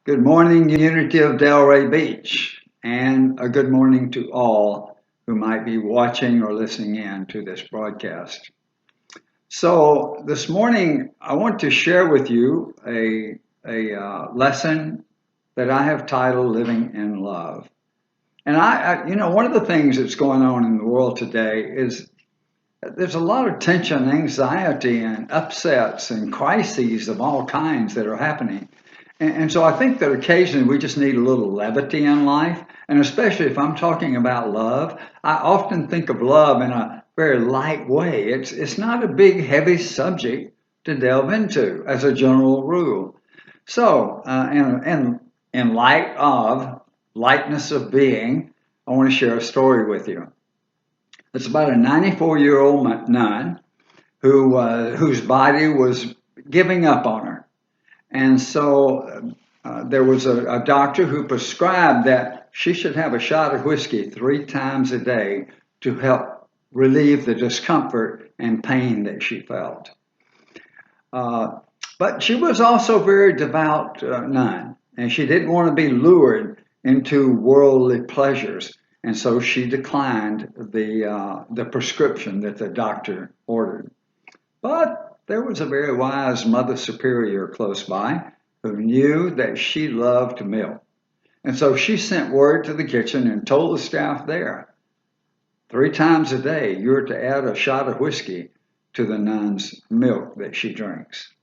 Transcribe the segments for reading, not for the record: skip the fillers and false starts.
Good morning, Unity of Delray Beach, and a good morning to all who might be watching or listening in to this broadcast. So, this morning I want to share with you a lesson that I have titled Living in Love. And one of the things that's going on in the world today is there's a lot of tension, anxiety, and upsets and crises of all kinds that are happening. And so I think that occasionally we just need a little levity in life. And especially if I'm talking about love, I often think of love in a very light way. It's not a big, heavy subject to delve into as a general rule. So, in light of lightness of being, I want to share a story with you. It's about a 94-year-old nun whose body was giving up on her. And so there was a doctor who prescribed that she should have a shot of whiskey 3 times a day to help relieve the discomfort and pain that she felt. But she was also a very devout nun, and she didn't want to be lured into worldly pleasures. And so she declined the prescription that the doctor ordered. But there was a very wise Mother Superior close by who knew that she loved milk. And so she sent word to the kitchen and told the staff there, 3 times a day, you're to add a shot of whiskey to the nun's milk that she drinks.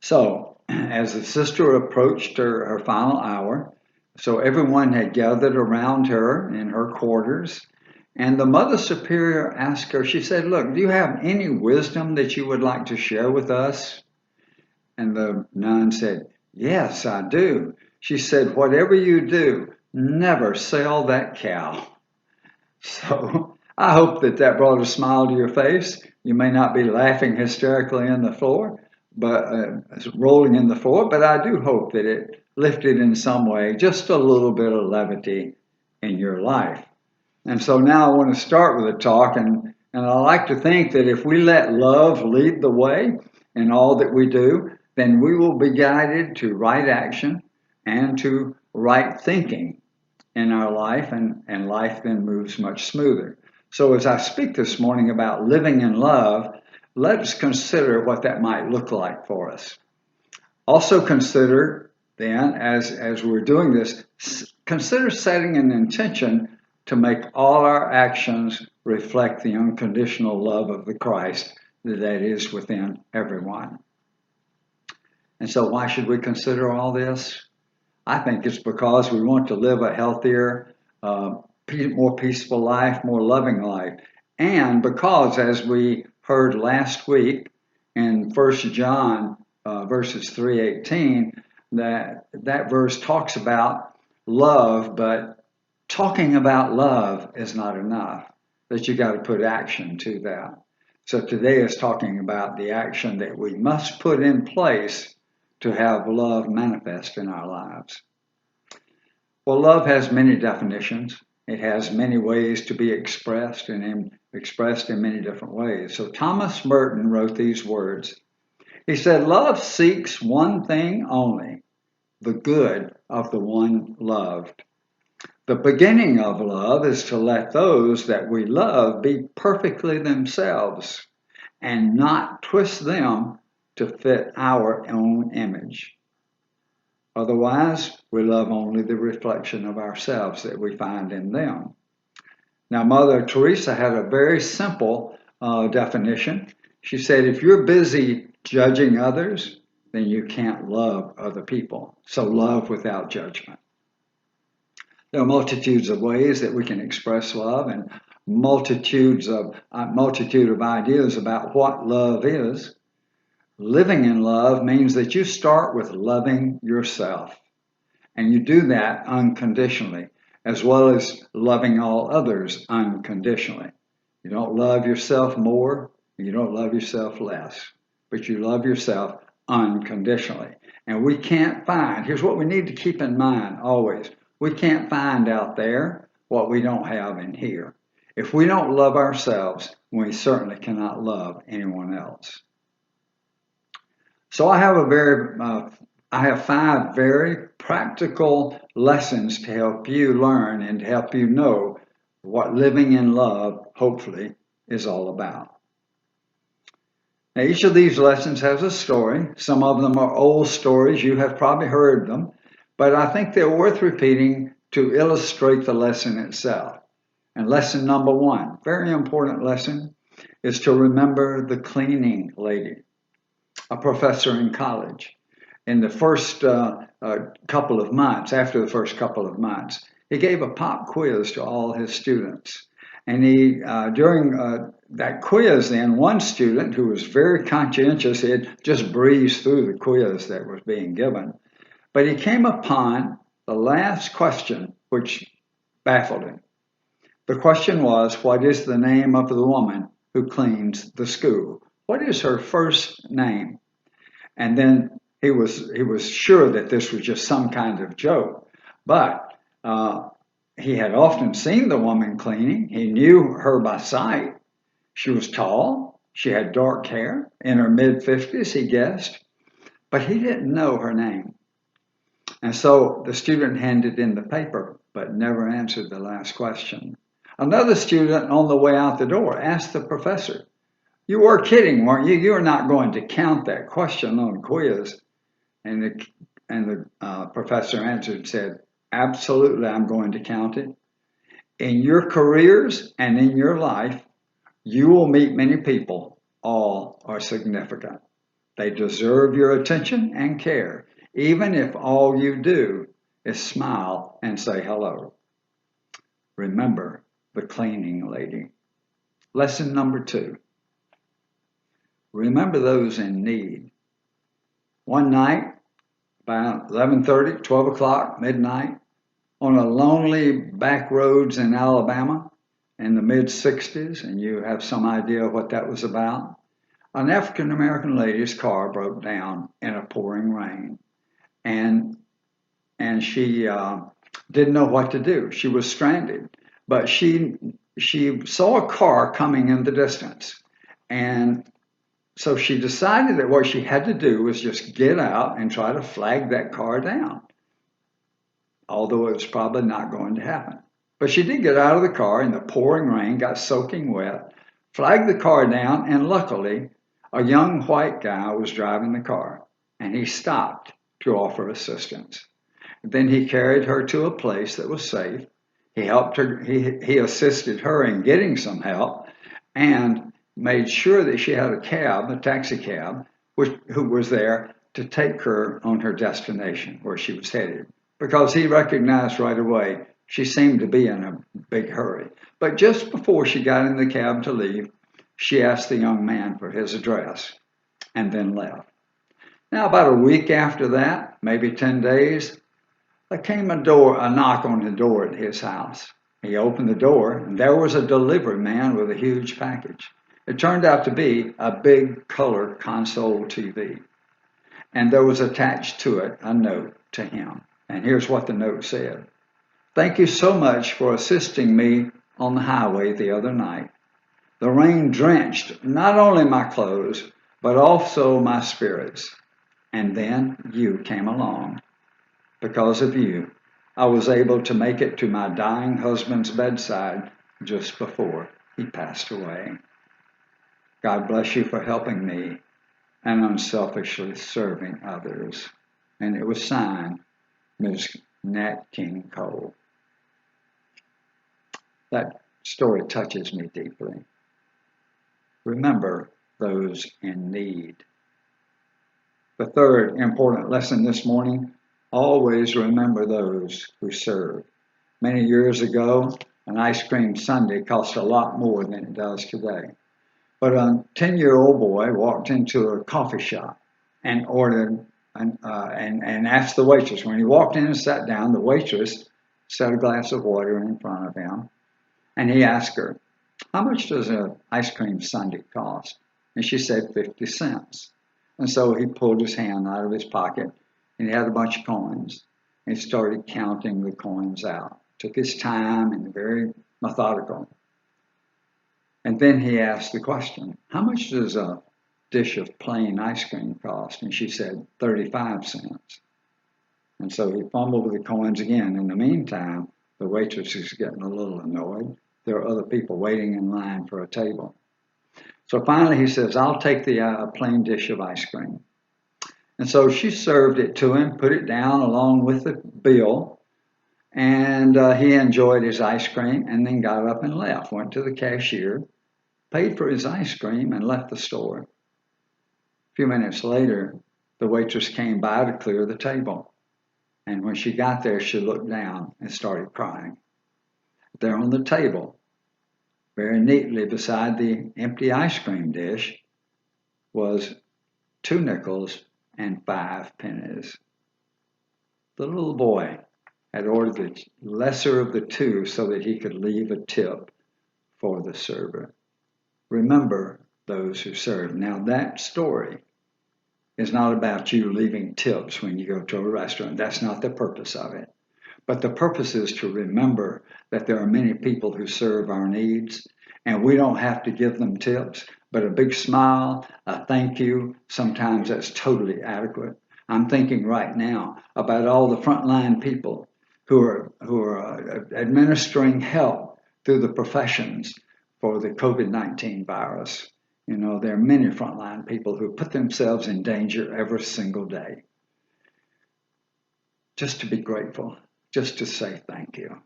So, as the sister approached her final hour, so everyone had gathered around her in her quarters, and the Mother Superior asked her, she said, look, do you have any wisdom that you would like to share with us? And the nun said, yes, I do. She said, whatever you do, never sell that cow. So I hope that brought a smile to your face. You may not be laughing hysterically on the floor, but rolling in the floor, but I do hope that it lifted in some way just a little bit of levity in your life. And so now I want to start with a talk, and I like to think that if we let love lead the way in all that we do, then we will be guided to right action and to right thinking in our life, and life then moves much smoother. So as I speak this morning about living in love, let's consider what that might look like for us. Also consider then, as we're doing this, consider setting an intention to make all our actions reflect the unconditional love of the Christ that is within everyone. And so why should we consider all this? I think it's because we want to live a healthier, more peaceful life, more loving life. And because, as we heard last week in 1 John verses 3:18, that verse talks about love, but talking about love is not enough, that you got to put action to that. So today is talking about the action that we must put in place to have love manifest in our lives. Well, love has many definitions. It has many ways to be expressed and expressed in many different ways. So Thomas Merton wrote these words. He said, love seeks one thing only, the good of the one loved. The beginning of love is to let those that we love be perfectly themselves and not twist them to fit our own image. Otherwise, we love only the reflection of ourselves that we find in them. Now, Mother Teresa had a very simple definition. She said, if you're busy judging others, then you can't love other people. So love without judgment. There are multitudes of ways that we can express love and multitude of ideas about what love is. Living in love means that you start with loving yourself, and you do that unconditionally, as well as loving all others unconditionally. You don't love yourself more, you don't love yourself less, but you love yourself unconditionally. And we can't find, here's what we need to keep in mind always. We can't find out there what we don't have in here. If we don't love ourselves, we certainly cannot love anyone else. So I have a very I have 5 very practical lessons to help you learn and to help you know what living in love, hopefully, is all about. Now, each of these lessons has a story. Some of them are old stories. You have probably heard them, but I think they're worth repeating to illustrate the lesson itself. And lesson number 1, very important lesson, is to remember the cleaning lady, a professor in college. In the first couple of months, after the first couple of months, he gave a pop quiz to all his students. And during that quiz, then one student who was very conscientious, he had just breezed through the quiz that was being given, but he came upon the last question, which baffled him. The question was, what is the name of the woman who cleans the school? What is her first name? And then he was sure that this was just some kind of joke, but he had often seen the woman cleaning. He knew her by sight. She was tall. She had dark hair, in her mid-50s, he guessed, but he didn't know her name. And so the student handed in the paper, but never answered the last question. Another student on the way out the door asked the professor, "You were kidding, weren't you? You're not going to count that question on the quiz." And the professor answered and said, "Absolutely, I'm going to count it. In your careers and in your life, you will meet many people. All are significant. They deserve your attention and care, even if all you do is smile and say hello." Remember the cleaning lady. Lesson number 2. Remember those in need. One night, about 11:30, 12 o'clock, midnight, on a lonely back roads in Alabama in the mid-60s, and you have some idea what that was about, an African-American lady's car broke down in a pouring rain, and she didn't know what to do. She was stranded, but she saw a car coming in the distance, and so she decided that what she had to do was just get out and try to flag that car down, although it was probably not going to happen. But she did get out of the car in the pouring rain, got soaking wet, flagged the car down, and luckily, a young white guy was driving the car, and he stopped to offer assistance. Then he carried her to a place that was safe. He helped her, he assisted her in getting some help, and made sure that she had a taxi cab, who was there to take her on her destination where she was headed, because he recognized right away she seemed to be in a big hurry. But just before she got in the cab to leave, she asked the young man for his address and then left. Now, about a week after that, maybe 10 days, there came a knock on the door at his house. He opened the door, and there was a delivery man with a huge package. It turned out to be a big color console TV, and there was attached to it a note to him. And here's what the note said: "Thank you so much for assisting me on the highway the other night. The rain drenched not only my clothes, but also my spirits. And then you came along. Because of you, I was able to make it to my dying husband's bedside just before he passed away. God bless you for helping me and unselfishly serving others." And it was signed, Ms. Nat King Cole. That story touches me deeply. Remember those in need. The third important lesson this morning: always remember those who serve. Many years ago, an ice cream sundae cost a lot more than it does today. But a 10-year-old boy walked into a coffee shop and ordered and asked the waitress. When he walked in and sat down, the waitress set a glass of water in front of him, and he asked her, "How much does an ice cream sundae cost?" And she said 50 cents. And so he pulled his hand out of his pocket, and he had a bunch of coins, and he started counting the coins out. Took his time and very methodical. And then he asked the question, "How much does a dish of plain ice cream cost?" And she said 35 cents. And so he fumbled with the coins again. In the meantime, the waitress is getting a little annoyed. There are other people waiting in line for a table. So finally he says, I'll take the plain dish of ice cream. And so she served it to him, put it down along with the bill, and he enjoyed his ice cream and then got up and left, went to the cashier, paid for his ice cream, and left the store. A few minutes later, the waitress came by to clear the table. And when she got there, she looked down and started crying. There on the table, very neatly beside the empty ice cream dish, was 2 nickels and 5 pennies. The little boy had ordered the lesser of the two so that he could leave a tip for the server. Remember those who serve. Now that story is not about you leaving tips when you go to a restaurant. That's not the purpose of it. But the purpose is to remember that there are many people who serve our needs, and we don't have to give them tips, but a big smile, a thank you, sometimes that's totally adequate. I'm thinking right now about all the frontline people who are administering help through the professions for the COVID-19 virus. You know, there are many frontline people who put themselves in danger every single day. Just to be grateful, just to say thank you.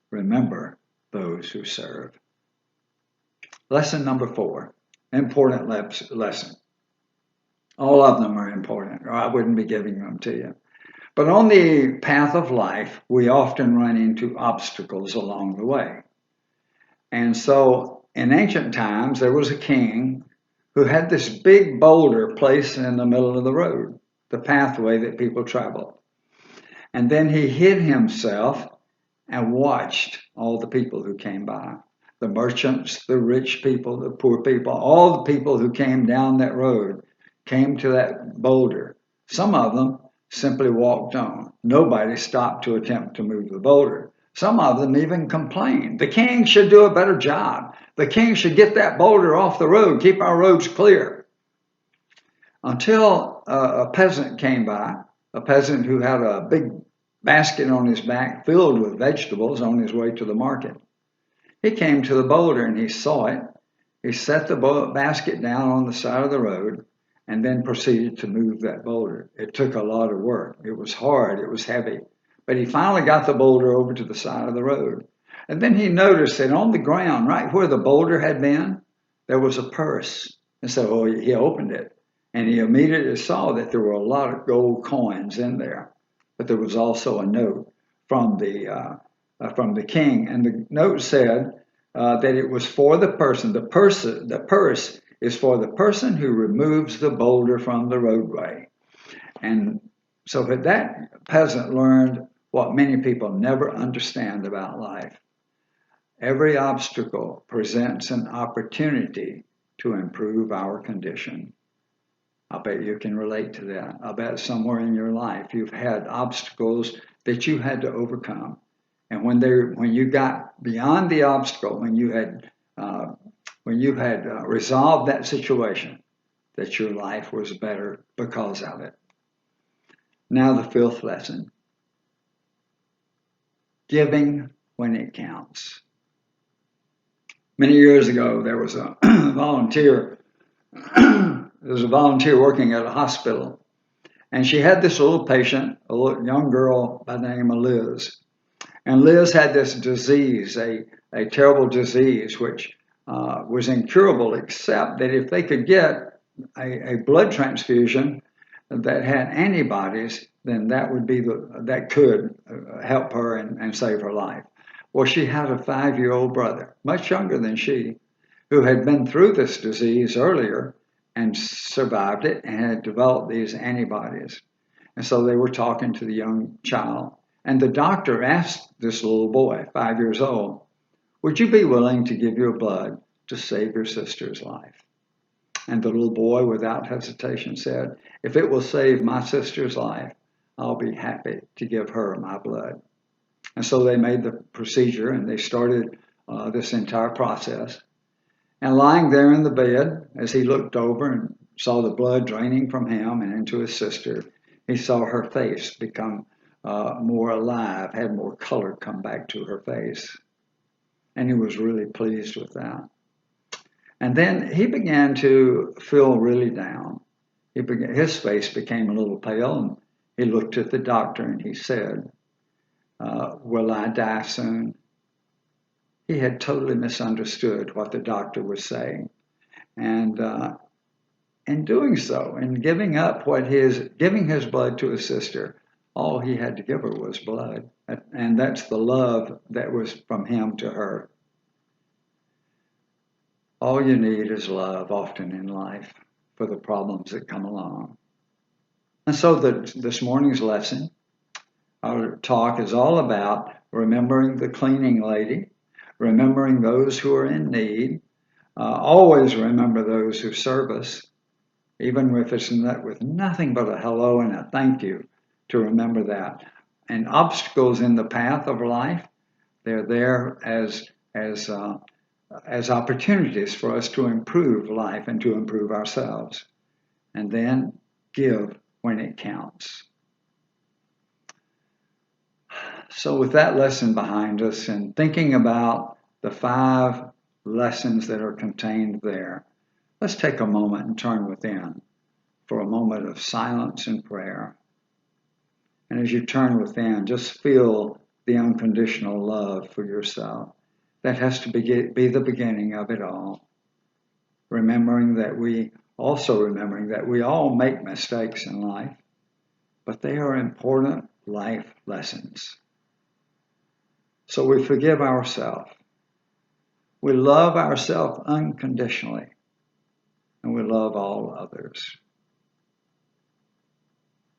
Remember those who serve. Lesson number 4, important lesson. All of them are important, or I wouldn't be giving them to you. But on the path of life, we often run into obstacles along the way. And so in ancient times, there was a king who had this big boulder placed in the middle of the road, the pathway that people traveled. And then he hid himself and watched all the people who came by. The merchants, the rich people, the poor people, all the people who came down that road came to that boulder. Some of them simply walked on. Nobody stopped to attempt to move the boulder. Some of them even complained. The king should do a better job. The king should get that boulder off the road, keep our roads clear. Until a peasant came by, a peasant who had a big basket on his back filled with vegetables on his way to the market. He came to the boulder and he saw it. He set the basket down on the side of the road and then proceeded to move that boulder. It took a lot of work. It was hard. It was heavy. But he finally got the boulder over to the side of the road. And then he noticed that on the ground, right where the boulder had been, there was a purse. And so he opened it. And he immediately saw that there were a lot of gold coins in there. But there was also a note from the king. And the note said that it was for the person. The purse is for the person who removes the boulder from the roadway. And so that peasant learned what many people never understand about life. Every obstacle presents an opportunity to improve our condition. I bet you can relate to that. I bet somewhere in your life you've had obstacles that you had to overcome. And when you got beyond the obstacle, when you had resolved that situation, that your life was better because of it. Now the 5th lesson. Giving when it counts. Many years ago, there was a volunteer. There was a volunteer working at a hospital, and she had this little patient, a little young girl by the name of Liz. And Liz had this disease, a terrible disease, which was incurable, except that if they could get a blood transfusion that had antibodies, then that could help her and save her life. Well, she had a 5-year-old brother, much younger than she, who had been through this disease earlier and survived it and had developed these antibodies. And so they were talking to the young child. And the doctor asked this little boy, 5 years old, would you be willing to give your blood to save your sister's life? And the little boy, without hesitation, said, if it will save my sister's life, I'll be happy to give her my blood. And so they made the procedure and they started this entire process. And lying there in the bed, as he looked over and saw the blood draining from him and into his sister, he saw her face become more alive, had more color come back to her face. And he was really pleased with that. And then he began to feel really down. His face became a little pale, and he looked at the doctor and he said, will I die soon? He had totally misunderstood what the doctor was saying. And in doing so, in giving up giving his blood to his sister, all he had to give her was blood. And that's the love that was from him to her. All you need is love often in life for the problems that come along. And so this morning's lesson, our talk is all about remembering the cleaning lady, remembering those who are in need, always remember those who serve us, even if it's with nothing but a hello and a thank you, to remember that. And obstacles in the path of life, they're there as opportunities for us to improve life and to improve ourselves. And then give when it counts. So with that lesson behind us and thinking about the 5 lessons that are contained there, let's take a moment and turn within for a moment of silence and prayer. And as you turn within, just feel the unconditional love for yourself. That has to be the beginning of it all. Remembering that we all make mistakes in life, but they are important life lessons. So we forgive ourselves. We love ourselves unconditionally, and we love all others.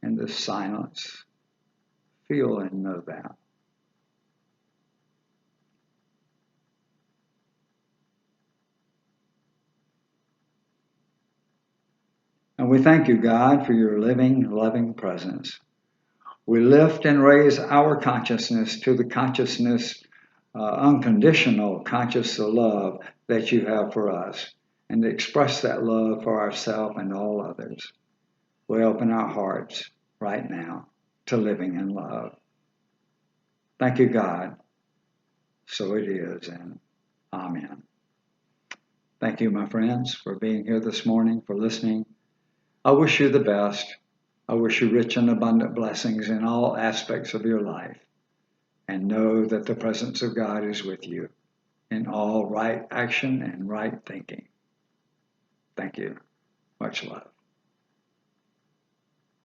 In this silence, feel and know that. And we thank you, God, for your living, loving presence. We lift and raise our consciousness to the consciousness, unconditional conscious love that you have for us, and to express that love for ourselves and all others. We open our hearts right now to living in love. Thank you, God. So it is, and amen. Thank you, my friends, for being here this morning, for listening. I wish you the best. I wish you rich and abundant blessings in all aspects of your life. And know that the presence of God is with you in all right action and right thinking. Thank you. Much love.